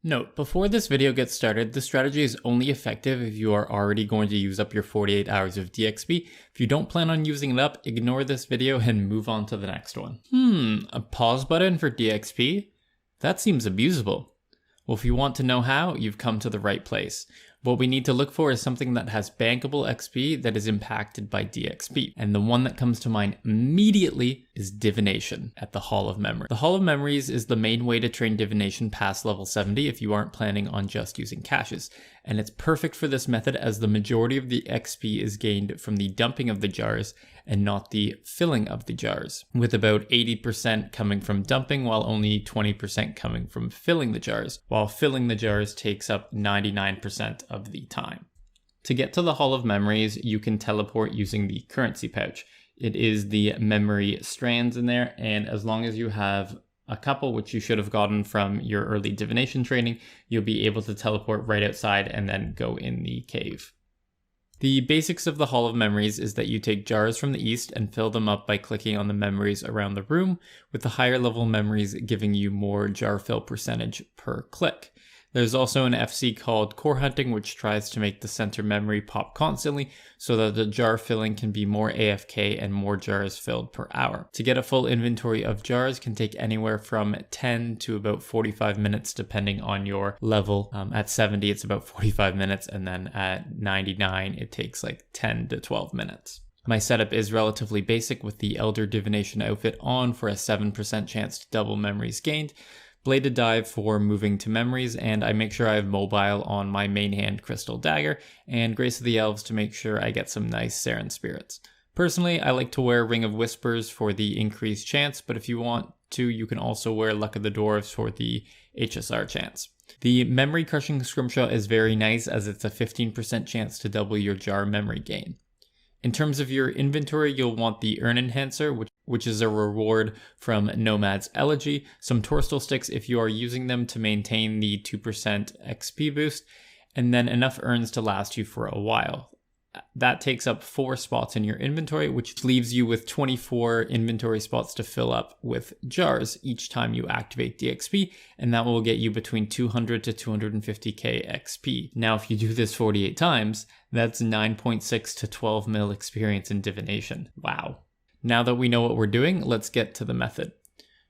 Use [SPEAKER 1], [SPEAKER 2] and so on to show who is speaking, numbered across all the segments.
[SPEAKER 1] Note, before this video gets started, this strategy is only effective if you are already going to use up your 48 hours of DXP. If you don't plan on using it up, ignore this video and move on to the next one. A pause button for DXP? That seems abusable. Well, if you want to know how, you've come to the right place. What we need to look for is something that has bankable XP that is impacted by DXP. And the one that comes to mind immediately is divination at the Hall of Memory. The Hall of Memories is the main way to train divination past level 70 if you aren't planning on just using caches. And it's perfect for this method as the majority of the XP is gained from the dumping of the jars and not the filling of the jars, with about 80% coming from dumping while only 20% coming from filling the jars, while filling the jars takes up 99% of the time. To get to the Hall of Memories, you can teleport using the currency pouch. It is the memory strands in there, and as long as you have a couple, which you should have gotten from your early divination training, you'll be able to teleport right outside and then go in the cave. The basics of the Hall of Memories is that you take jars from the east and fill them up by clicking on the memories around the room, with the higher level memories giving you more jar fill percentage per click. There's also an FC called Core Hunting, which tries to make the center memory pop constantly so that the jar filling can be more AFK and more jars filled per hour. To get a full inventory of jars can take anywhere from 10 to about 45 minutes depending on your level. At 70 it's about 45 minutes, and then at 99 it takes like 10 to 12 minutes. My setup is relatively basic with the Elder Divination outfit on for a 7% chance to double memories gained, Bladed Dive for moving to memories, and I make sure I have mobile on my main hand Crystal Dagger, and Grace of the Elves to make sure I get some nice Saren spirits. Personally, I like to wear Ring of Whispers for the increased chance, but if you want to, you can also wear Luck of the Dwarves for the HSR chance. The Memory Crushing Scrimshaw is very nice as it's a 15% chance to double your jar memory gain. In terms of your inventory, you'll want the Urn Enhancer, which is a reward from Nomad's Elegy, some Torstal Sticks if you are using them to maintain the 2% XP boost, and then enough urns to last you for a while. That takes up 4 spots in your inventory, which leaves you with 24 inventory spots to fill up with jars each time you activate DXP, and that will get you between 200 to 250k XP. Now, if you do this 48 times, that's 9.6 to 12 mil experience in divination. Wow. Now that we know what we're doing, let's get to the method.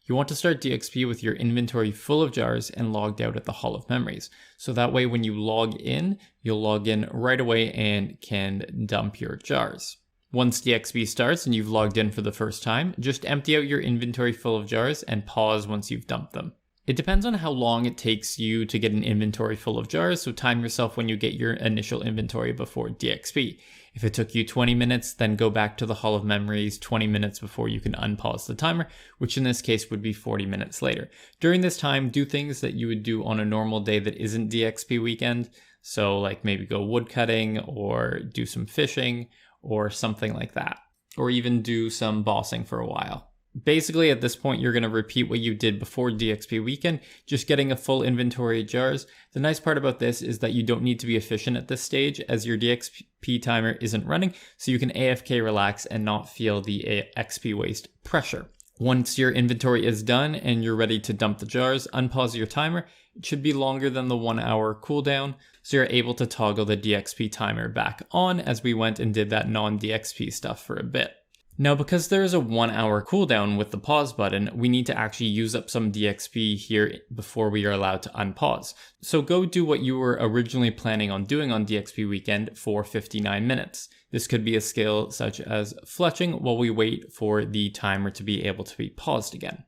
[SPEAKER 1] You want to start DXP with your inventory full of jars and logged out at the Hall of Memories. So that way when you log in, you'll log in right away and can dump your jars. Once DXP starts and you've logged in for the first time, just empty out your inventory full of jars and pause once you've dumped them. It depends on how long it takes you to get an inventory full of jars, so time yourself when you get your initial inventory before DXP. If it took you 20 minutes, then go back to the Hall of Memories 20 minutes before you can unpause the timer, which in this case would be 40 minutes later. During this time, do things that you would do on a normal day that isn't DXP weekend. So like maybe go woodcutting or do some fishing or something like that. Or even do some bossing for a while. Basically, at this point, you're going to repeat what you did before DXP weekend, just getting a full inventory of jars. The nice part about this is that you don't need to be efficient at this stage as your DXP timer isn't running, so you can AFK relax and not feel the XP waste pressure. Once your inventory is done and you're ready to dump the jars, unpause your timer. It should be longer than the 1 hour cooldown, so you're able to toggle the DXP timer back on as we went and did that non-DXP stuff for a bit. Now, because there is a 1 hour cooldown with the pause button, we need to actually use up some DXP here before we are allowed to unpause. So go do what you were originally planning on doing on DXP weekend for 59 minutes. This could be a skill such as fletching while we wait for the timer to be able to be paused again.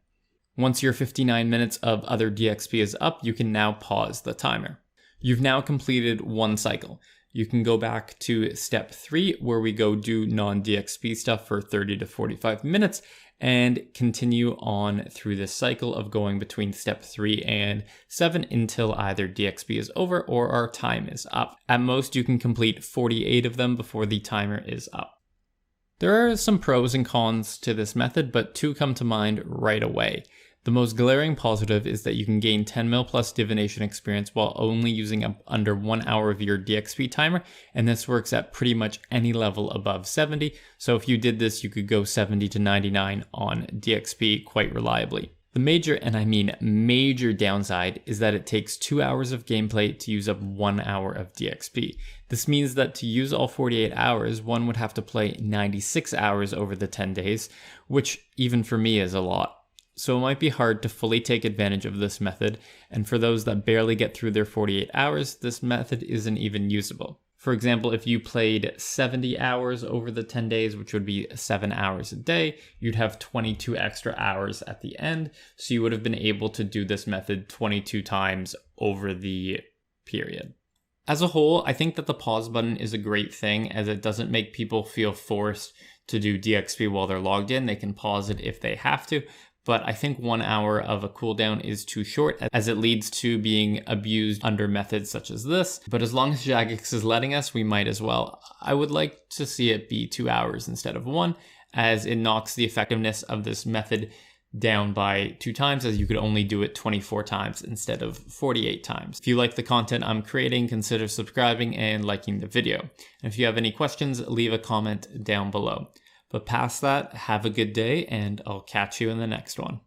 [SPEAKER 1] Once your 59 minutes of other DXP is up, you can now pause the timer. You've now completed one cycle. You can go back to step 3 where we go do non-DXP stuff for 30 to 45 minutes and continue on through this cycle of going between step 3 and 7 until either DXP is over or our time is up. At most, you can complete 48 of them before the timer is up. There are some pros and cons to this method, but 2 come to mind right away. The most glaring positive is that you can gain 10 mil plus divination experience while only using up under 1 hour of your DXP timer, and this works at pretty much any level above 70, so if you did this you could go 70 to 99 on DXP quite reliably. The major, and I mean major downside, is that it takes 2 hours of gameplay to use up 1 hour of DXP. This means that to use all 48 hours, one would have to play 96 hours over the 10 days, which even for me is a lot. So it might be hard to fully take advantage of this method, and for those that barely get through their 48 hours, this method isn't even usable. For example, if you played 70 hours over the 10 days, which would be 7 hours a day, you'd have 22 extra hours at the end. So you would have been able to do this method 22 times over the period. As a whole, I think that the pause button is a great thing as it doesn't make people feel forced to do DXP while they're logged in. They can pause it if they have to. But I think 1 hour of a cooldown is too short as it leads to being abused under methods such as this. But as long as Jagex is letting us, we might as well. I would like to see it be 2 hours instead of 1, as it knocks the effectiveness of this method down by 2 times, as you could only do it 24 times instead of 48 times. If you like the content I'm creating, consider subscribing and liking the video. And if you have any questions, leave a comment down below. But past that, have a good day, and I'll catch you in the next one.